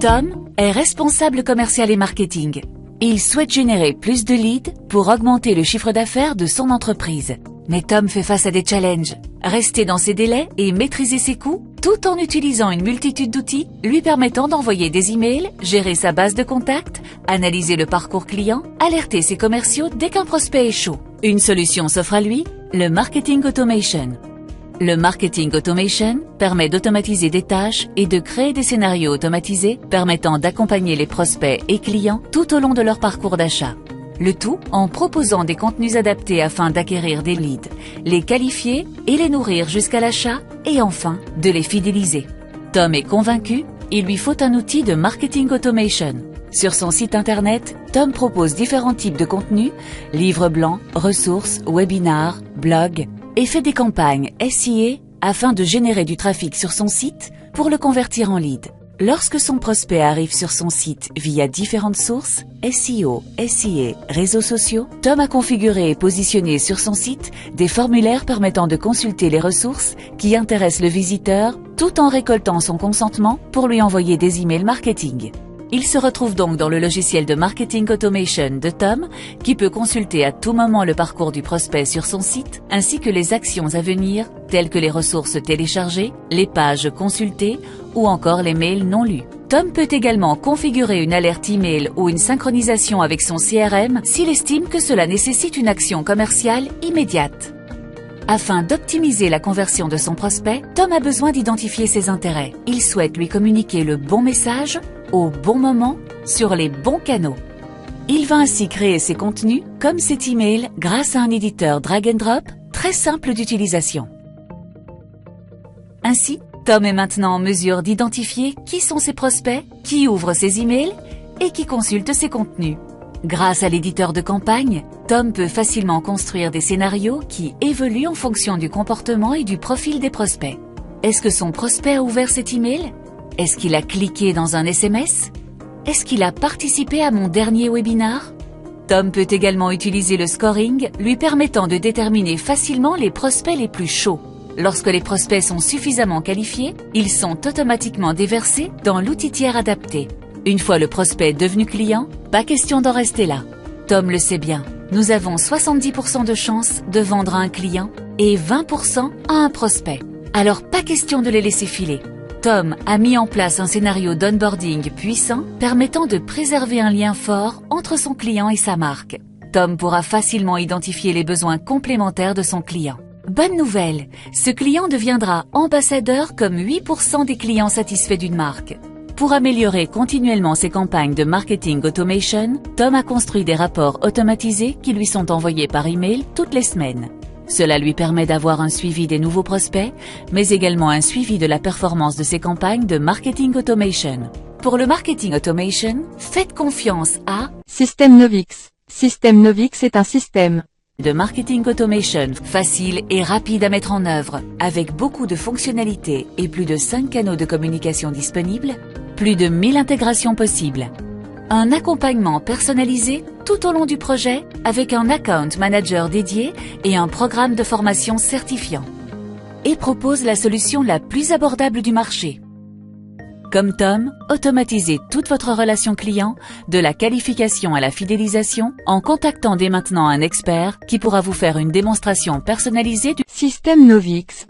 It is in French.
Tom est responsable commercial et marketing. Il souhaite générer plus de leads pour augmenter le chiffre d'affaires de son entreprise. Mais Tom fait face à des challenges. Rester dans ses délais et maîtriser ses coûts, tout en utilisant une multitude d'outils lui permettant d'envoyer des emails, gérer sa base de contacts, analyser le parcours client, alerter ses commerciaux dès qu'un prospect est chaud. Une solution s'offre à lui, le marketing automation. Le marketing automation permet d'automatiser des tâches et de créer des scénarios automatisés permettant d'accompagner les prospects et clients tout au long de leur parcours d'achat. Le tout en proposant des contenus adaptés afin d'acquérir des leads, les qualifier et les nourrir jusqu'à l'achat et enfin de les fidéliser. Tom est convaincu, il lui faut un outil de marketing automation. Sur son site internet, Tom propose différents types de contenus, livres blancs, ressources, webinars, blogs, et fait des campagnes SIA afin de générer du trafic sur son site pour le convertir en lead. Lorsque son prospect arrive sur son site via différentes sources, SEO, SIA, réseaux sociaux, Tom a configuré et positionné sur son site des formulaires permettant de consulter les ressources qui intéressent le visiteur tout en récoltant son consentement pour lui envoyer des emails marketing. Il se retrouve donc dans le logiciel de marketing automation de Tom qui peut consulter à tout moment le parcours du prospect sur son site ainsi que les actions à venir telles que les ressources téléchargées, les pages consultées ou encore les mails non lus. Tom peut également configurer une alerte email ou une synchronisation avec son CRM s'il estime que cela nécessite une action commerciale immédiate. Afin d'optimiser la conversion de son prospect, Tom a besoin d'identifier ses intérêts. Il souhaite lui communiquer le bon message au bon moment, sur les bons canaux. Il va ainsi créer ses contenus comme cet email grâce à un éditeur drag and drop très simple d'utilisation. Ainsi, Tom est maintenant en mesure d'identifier qui sont ses prospects, qui ouvre ses emails et qui consulte ses contenus. Grâce à l'éditeur de campagne, Tom peut facilement construire des scénarios qui évoluent en fonction du comportement et du profil des prospects. Est-ce que son prospect a ouvert cet email ? Est-ce qu'il a cliqué dans un SMS ? Est-ce qu'il a participé à mon dernier webinar ? Tom peut également utiliser le scoring, lui permettant de déterminer facilement les prospects les plus chauds. Lorsque les prospects sont suffisamment qualifiés, ils sont automatiquement déversés dans l'outil tiers adapté. Une fois le prospect devenu client, pas question d'en rester là. Tom le sait bien, nous avons 70% de chances de vendre à un client et 20% à un prospect. Alors pas question de les laisser filer. Tom a mis en place un scénario d'onboarding puissant permettant de préserver un lien fort entre son client et sa marque. Tom pourra facilement identifier les besoins complémentaires de son client. Bonne nouvelle, ce client deviendra ambassadeur comme 8% des clients satisfaits d'une marque. Pour améliorer continuellement ses campagnes de marketing automation, Tom a construit des rapports automatisés qui lui sont envoyés par email toutes les semaines. Cela lui permet d'avoir un suivi des nouveaux prospects, mais également un suivi de la performance de ses campagnes de marketing automation. Pour le marketing automation, faites confiance à Système Novix. Système Novix est un système de marketing automation facile et rapide à mettre en œuvre, avec beaucoup de fonctionnalités et plus de 5 canaux de communication disponibles, plus de 1000 intégrations possibles. Un accompagnement personnalisé tout au long du projet avec un account manager dédié et un programme de formation certifiant. Et propose la solution la plus abordable du marché. Comme Tom, automatisez toute votre relation client, de la qualification à la fidélisation, en contactant dès maintenant un expert qui pourra vous faire une démonstration personnalisée du système Novix.